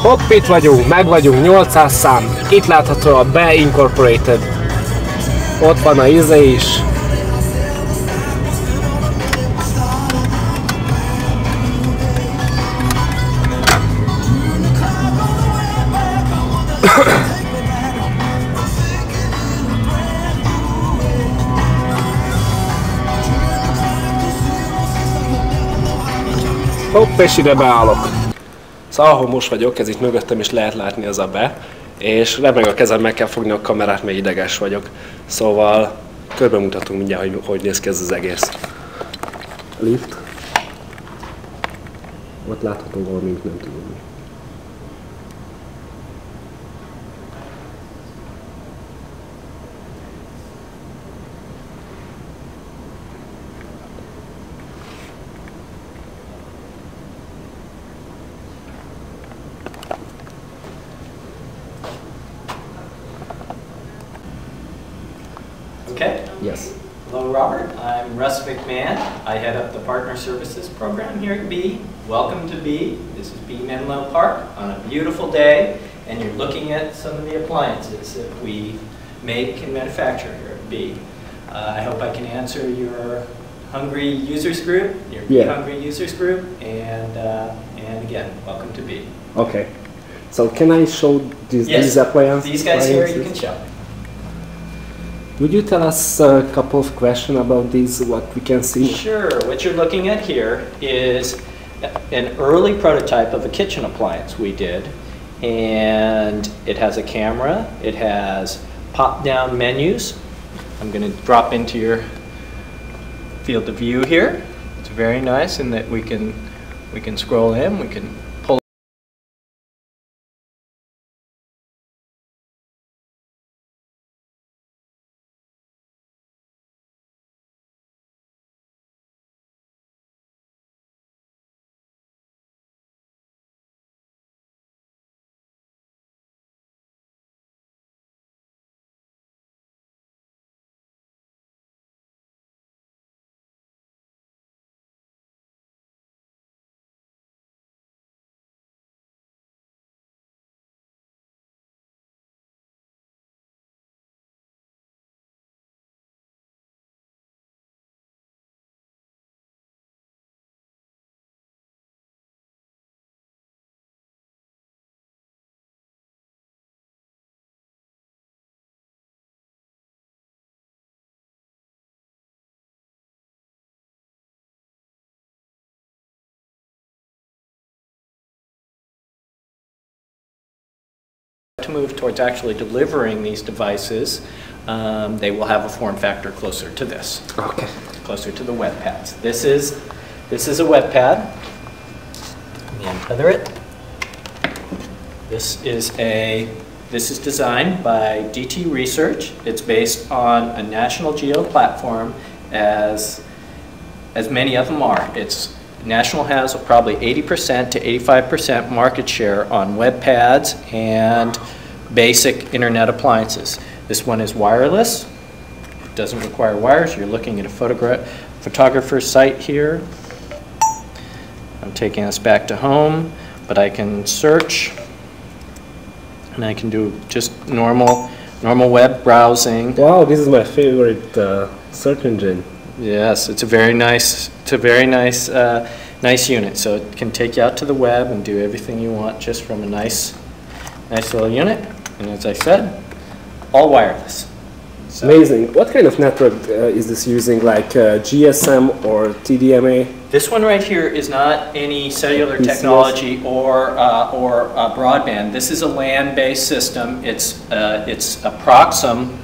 Hopp, itt vagyunk, meg vagyunk, 800 szám. Itt látható a BeIncorporated. Ott van a íze is. Hopp, és ide beállok. Szóval ahol most vagyok, ez itt mögöttem is lehet látni, az a be, és remeg a kezem, meg kell fogni a kamerát, mert ideges vagyok. Szóval körbe mutatunk mindjárt, hogy néz ki ez az egész. Lift. Ott látható valamint, nem tudom mi. Okay. Yes. Hello, Robert. I'm Russ McMahon. I head up the Partner Services program here at B. Welcome to B. This is B Menlo Park on a beautiful day, and you're looking at some of the appliances that we make and manufacture here at B. I hope I can answer your hungry users group, your B hungry users group, and again, welcome to B. Okay. So can I show these appliances? These guys here you can show. Would you tell us a couple of questions about these, what we can see? Sure. What you're looking at here is an early prototype of a kitchen appliance we did. And it has a camera, it has pop-down menus. I'm going to drop into your field of view here. It's very nice in that we can scroll in, we can pull to move towards actually delivering these devices. They will have a form factor closer to this. Okay. Closer to the Webpads. This is a Webpad. Let me untether it. This is designed by DT Research. It's based on a National Geo platform, as many of them are. National has probably 80% to 85% market share on Webpads and basic internet appliances. This one is wireless. It doesn't require wires. You're looking at a photographer's site here. I'm taking us back to home, but I can search, and I can do just normal web browsing. Wow, this is my favorite search engine. Yes, it's a very nice nice unit. So it can take you out to the web and do everything you want just from a nice little unit. And as I said, all wireless. So amazing. What kind of network is this using, like GSM or TDMA? This one right here is not any cellular technology or broadband. This is a LAN-based system. It's a Proxim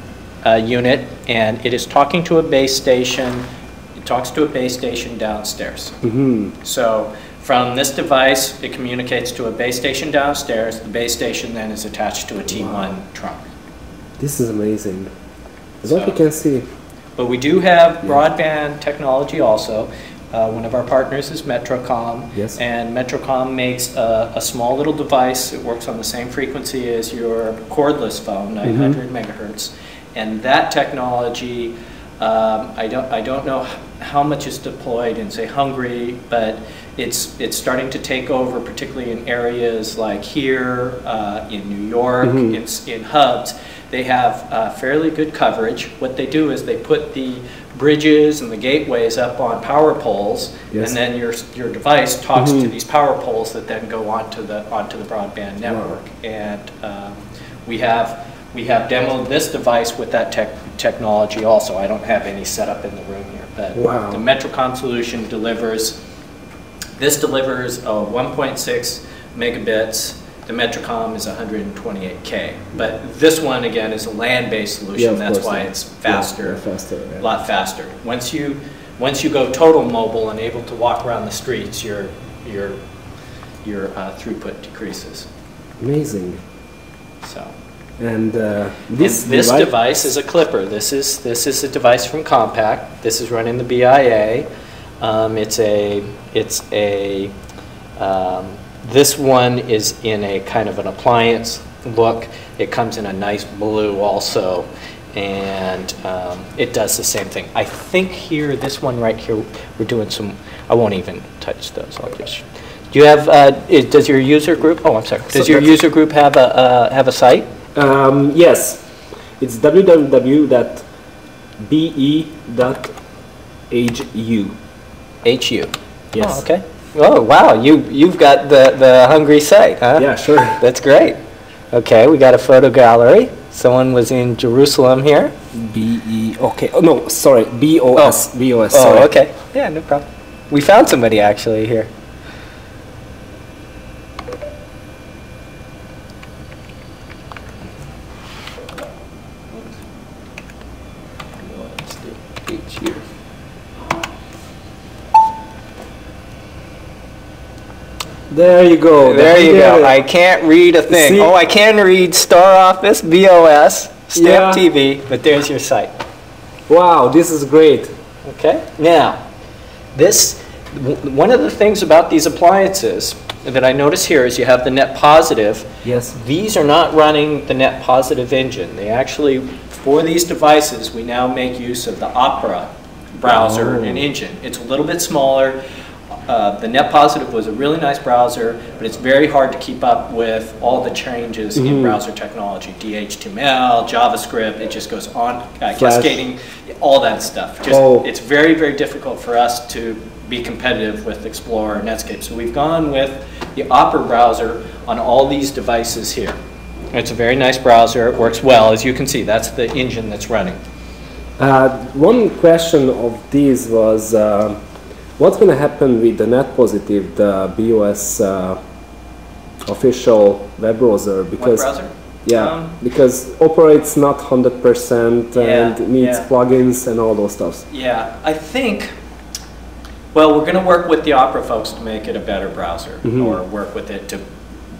unit, and it is talking to a base station. It talks to a base station downstairs. Mm-hmm. So from this device, it communicates to a base station downstairs. The base station then is attached to a T1 trunk. This is amazing. As what we can see. But we do have broadband technology also. One of our partners is Metrocom, yes. And Metrocom makes a small little device. It works on the same frequency as your cordless phone, 900 megahertz. And that technology I don't know how much is deployed in, say, Hungary, but it's starting to take over, particularly in areas like here, in New York, in hubs. They have fairly good coverage. What they do is they put the bridges and the gateways up on power poles, and then your device talks to these power poles that then go onto the broadband network. And we have demoed this device with that technology also. I don't have any set up in the room here, but the Metrocom solution delivers. This delivers 1.6 megabits. The Metrocom is 128K. But this one, again, is a land-based solution. That's why it's faster, a lot faster. Once you go total mobile and able to walk around the streets, your throughput decreases. Amazing. So. And this device is a clipper. This is a device from Compaq. This is running the BIA. This one is in a kind of an appliance look. It comes in a nice blue also, and it does the same thing. I think here, this one right here, we're doing some. I won't even touch those. I'll just. Do you have? Does your user group? Oh, I'm sorry. Does your user group have a site? Yes, it's www.be.hu. HU. Yes. Oh, okay. Oh, wow. You've got the Hungary site, huh? Yeah, sure. That's great. Okay, we got a photo gallery. Someone was in Jerusalem here. Okay. Oh no, sorry. BeOS. BeOS. Sorry. Oh, okay. Yeah, no problem. We found somebody actually here. There you go. There you go. I can't read a thing. See? Oh, I can read Star Office, BeOS, Stamp TV, but there's your site. Wow, this is great. Okay. Now, one of the things about these appliances that I notice here is you have the net positive. Yes. These are not running the net positive engine. They actually, for these devices, we now make use of the Opera browser and engine. It's a little bit smaller. The net positive was a really nice browser, but it's very hard to keep up with all the changes in browser technology, DHTML, JavaScript, it just goes on, cascading, all that stuff. It's very, very difficult for us to be competitive with Explorer and Netscape. So we've gone with the Opera browser on all these devices here. It's a very nice browser, it works well. As you can see, that's the engine that's running. One question of these was, what's going to happen with the net positive, the BeOS official web browser? Because, what browser? Yeah, because operates not 100% and needs plugins and all those stuff. Yeah, I think, well, we're going to work with the Opera folks to make it a better browser, or work with it to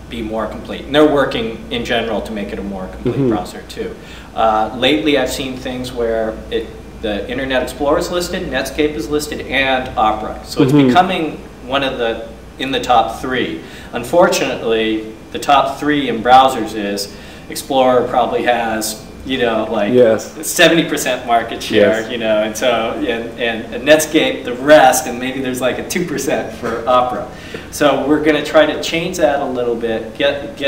be more complete. And they're working in general to make it a more complete browser too. Lately I've seen things where the Internet Explorer is listed, Netscape is listed, and Opera. So it's becoming one of in the top three. Unfortunately, the top three in browsers is Explorer probably has, you know, like 70% market share, you know, and so, and Netscape the rest, and maybe there's like a 2% for Opera. So we're going to try to change that a little bit, get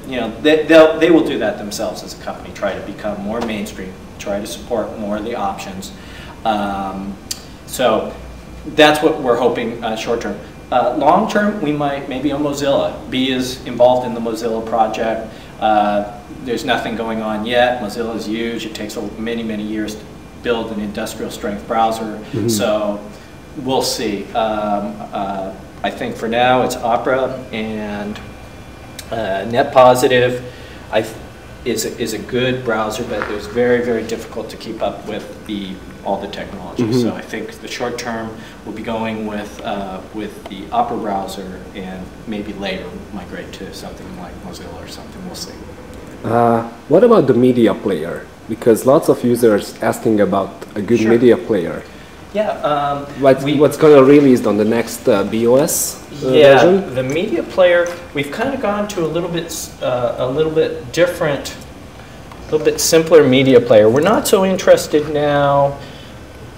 you know, they will do that themselves as a company, try to become more mainstream, try to support more of the options. So that's what we're hoping short term. Long term, we might maybe on Mozilla. Bee is involved in the Mozilla project. There's nothing going on yet. Mozilla is huge. It takes many, many years to build an industrial strength browser. So we'll see. I think for now it's Opera, and Net Positive is a good browser, but it's very, very difficult to keep up with all the technology. So I think the short term we'll be going with the Opera browser, and maybe later migrate to something like Mozilla or something. We'll see. What about the media player? Because lots of users asking about a good media player. Yeah. What's going to released on the next BeOS version? The media player, we've kind of gone to a little bit different, a little bit simpler media player. We're not so interested now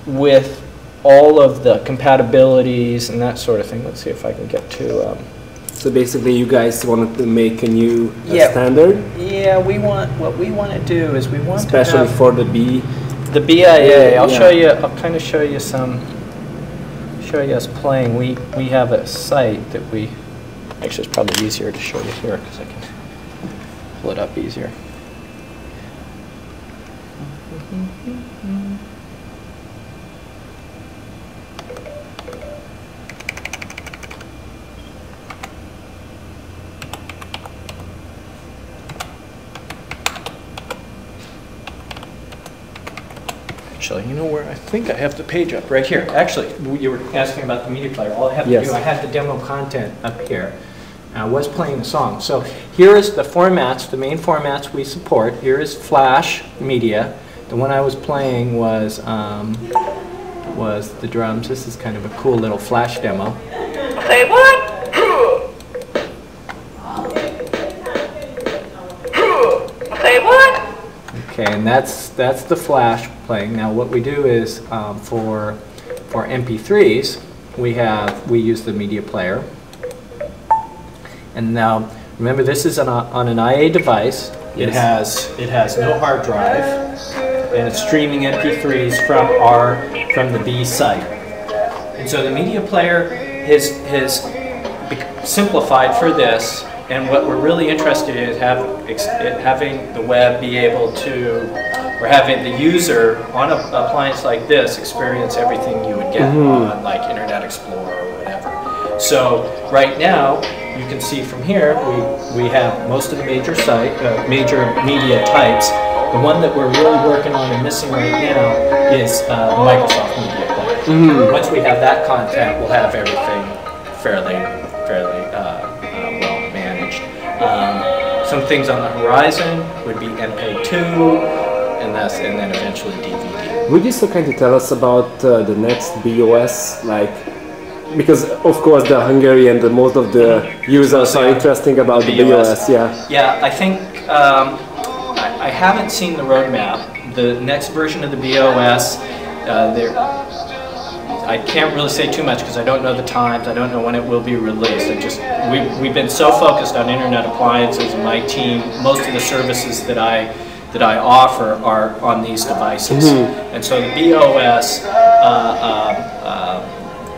with all of the compatibilities and that sort of thing. Let's see if I can get to. So basically, you guys wanted to make a new Yeah. standard, Yeah, what we want to do is we want especially to have for the B. the BIA. I'll Yeah. show you. I'll kind of show you us playing. We have a site that we. Actually, it's probably easier to show you here because I can pull it up easier. Actually, you know where I think I have the page up? Right here. Actually, you were asking about the media player. All I have to Yes. do, I had the demo content up here. I was playing the song. So here is the formats, the main formats we support. Here is Flash Media. The one I was playing was the drums. This is kind of a cool little Flash demo. Say what? Say what? Okay, and that's the Flash playing. Now what we do is for MP3s, we use the media player. And now remember, this is on an IA device. It has no hard drive, and it's streaming MP3s from the B site. And so the media player has simplified for this. And what we're really interested in is having the web be able to, or having the user on an appliance like this experience everything you would get on like Internet Explorer or whatever. So right now, you can see from here, we have most of the major media types. The one that we're really working on and missing right now is the Microsoft Media Player. Once we have that content, we'll have everything fairly well managed. Some things on the horizon would be MPEG-2, and then eventually DVD. Would you so kind of tell us about the next BeOS, like, because of course the Hungarian, most of the users are interested about the BeOS, yeah. Yeah, I think I haven't seen the roadmap. The next version of the BeOS, I can't really say too much because I don't know the times. I don't know when it will be released. We've been so focused on internet appliances, and my team, most of the services that I offer are on these devices. And so the BeOS,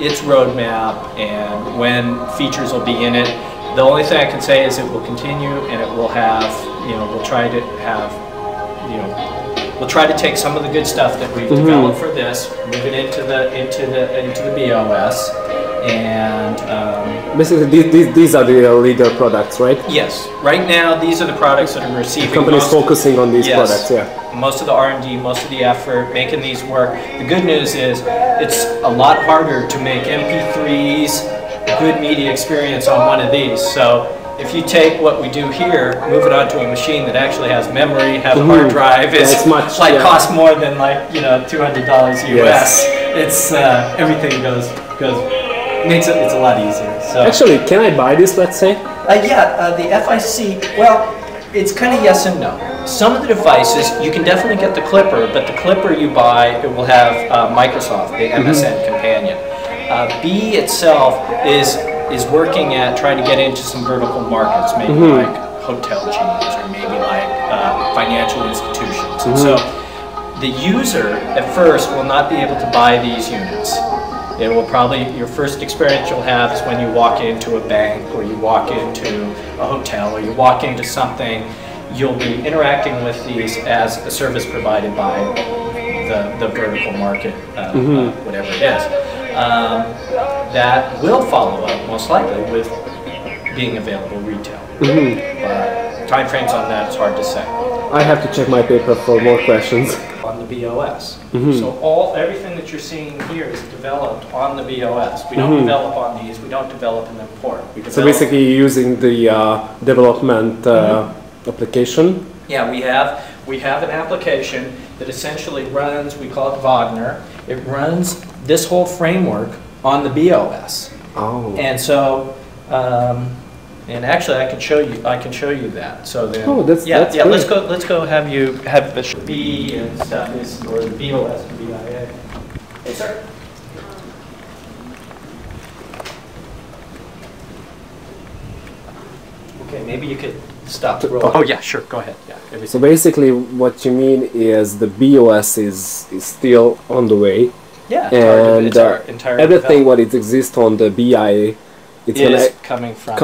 its roadmap and when features will be in it, the only thing I can say is it will continue, and it will have, we'll try to have, we'll try to take some of the good stuff that we've developed for this, move it into the BeOS, and basically these are the leader products, right? yes. Right now, these are the products that are receiving. Companies focusing on these products, yeah. Most of the R&D, most of the effort, making these work. The good news is it's a lot harder to make MP3s, good media experience on one of these. So if you take what we do here, move it onto a machine that actually has memory, has a hard drive, it's costs more than $200 US. It's everything makes it's a lot easier. So actually, can I buy this, let's say? the FIC, well, it's kind of yes and no. Some of the devices, you can definitely get the Clipper, but the Clipper you buy, it will have Microsoft, the MSN companion. B itself is working at trying to get into some vertical markets, maybe like hotel chains or maybe like financial institutions. And so the user at first will not be able to buy these units. It will probably, your first experience you'll have is when you walk into a bank or you walk into a hotel or you walk into something, you'll be interacting with these as a service provided by the vertical market, whatever it is. That will follow up most likely with being available retail. But time frames on that, it's hard to say. I have to check my paper for more questions. On the BeOS. So everything that you're seeing here is developed on the BeOS. We don't develop on these, we don't develop in the port. So basically you're using the development application? Yeah, we have an application that essentially runs, we call it Wagner. It runs this whole framework on the BeOS. Oh. And so and actually, I can show you that. So then, that's yeah. great. Let's go. Have the B and stuff or the BeOS and BIA. Yes, sir. Okay, maybe you could stop the roll. Oh yeah, sure. Go ahead. Yeah. So basically, what you mean is the BeOS is still on the way. Yeah. And our entire everything what it exists on the BIA, it's is coming from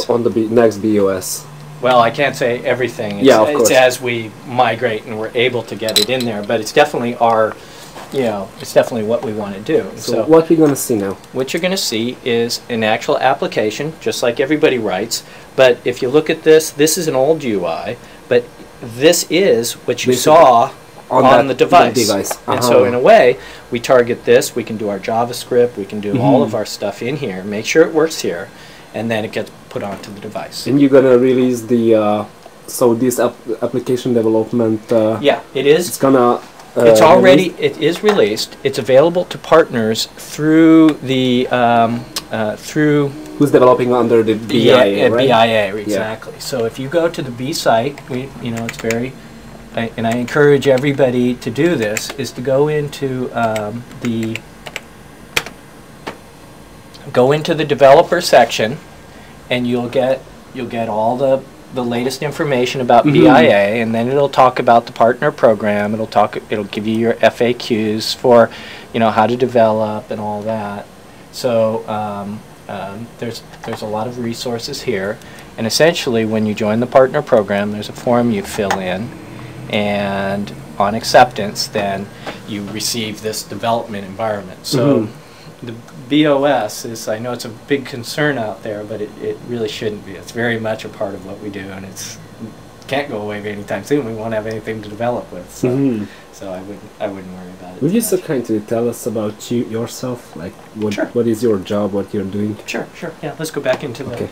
on the next BeOS. Well, I can't say everything. It's, yeah, of course. It's as we migrate and we're able to get it in there, but it's definitely our, it's definitely what we want to do. So what we're going to see now? What you're going to see is an actual application, just like everybody writes. But if you look at this, this is an old UI, but this is what you saw on the device. And so in a way, we target this, we can do our JavaScript, we can do all of our stuff in here, make sure it works here, and then it gets put onto the device. And you're going to release the, so this application development, yeah, it is. It's going to it's already, it is released. It's available to partners through the, through... Who's developing under the BIA, right? BIA, exactly. Yeah. So if you go to the B site, it's very, and I encourage everybody to do this, is to go into the developer section, and you'll get all the latest information about BIA, and then it'll talk about the partner program. It'll give you your FAQs for, how to develop and all that. So there's a lot of resources here, and essentially when you join the partner program, there's a form you fill in, and on acceptance, then you receive this development environment. So the BeOS is, I know it's a big concern out there, but it really shouldn't be. It's very much a part of what we do, and it can't go away anytime soon. We won't have anything to develop with, so, so I wouldn't worry about it. Would you so kindly tell us about yourself, like what is your job, what you're doing? Sure. Yeah, let's go back into that.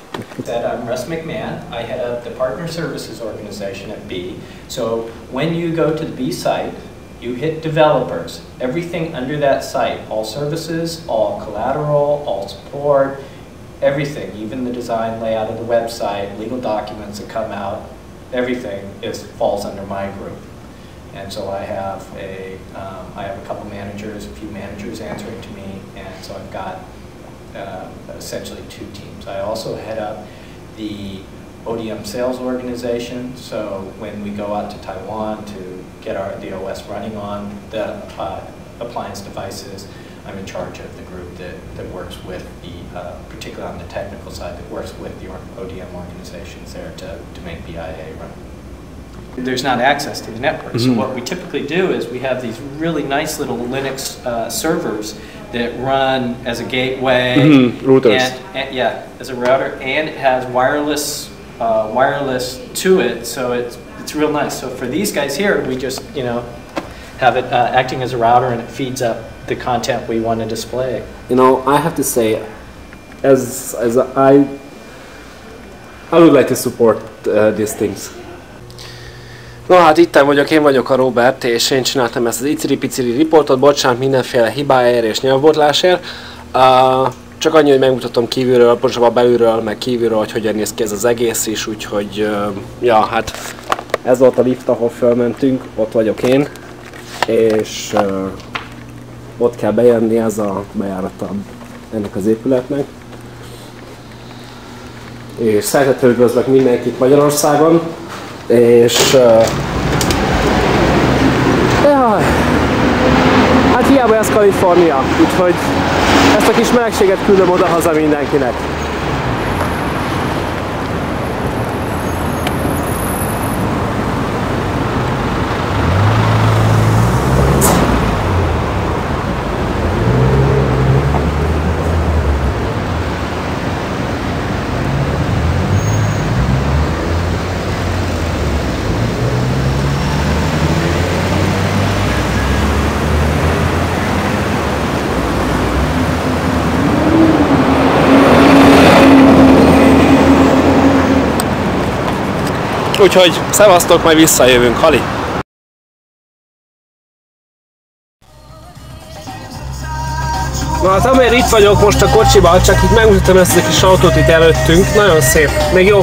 I'm Russ McMahon. I head up the Partner Services Organization at B. So when you go to the B site, you hit developers. Everything under that site, all services, all collateral, all support, everything, even the design layout of the website, legal documents that come out, everything falls under my group. And so I have a couple managers, a few managers answering to me, and so I've got essentially 2 teams. I also head up the ODM sales organization, so when we go out to Taiwan to get the OS running on the appliance devices, I'm in charge of the group that works with particularly on the technical side, that works with the ODM organizations there to make BIA run. There's not access to the network, so what we typically do is we have these really nice little Linux servers that run as a gateway, routers, and yeah, as a router, and it has wireless to it, so it's real nice. So for these guys here, we just have it acting as a router, and it feeds up the content we want to display. I have to say, as I would like to support these things. No hát itten vagyok, én vagyok a Robert, és én csináltam ezt az iciri-piciri riportot, bocsánat mindenféle hibáért és nyelvbotlásért. Csak annyi, hogy megmutatom kívülről, pontosabban belülről, meg kívülről, hogy hogyan néz ki ez az egész is, úgyhogy ja, hát ez volt a lift, ahol fölmentünk, ott vagyok én, és ott kell bejönni, ez a bejárata ennek az épületnek. És szeretettel üdvözlök mindenkit Magyarországon, és hát hiába ez Kalifornia, úgyhogy ezt a kis melegséget küldöm oda-haza mindenkinek. Úgyhogy szevasztok, majd visszajövünk, Hali! Na hát amelyre itt vagyok most a kocsiban, csak itt megmutatom ezt a kis autót itt előttünk, nagyon szép, még jó.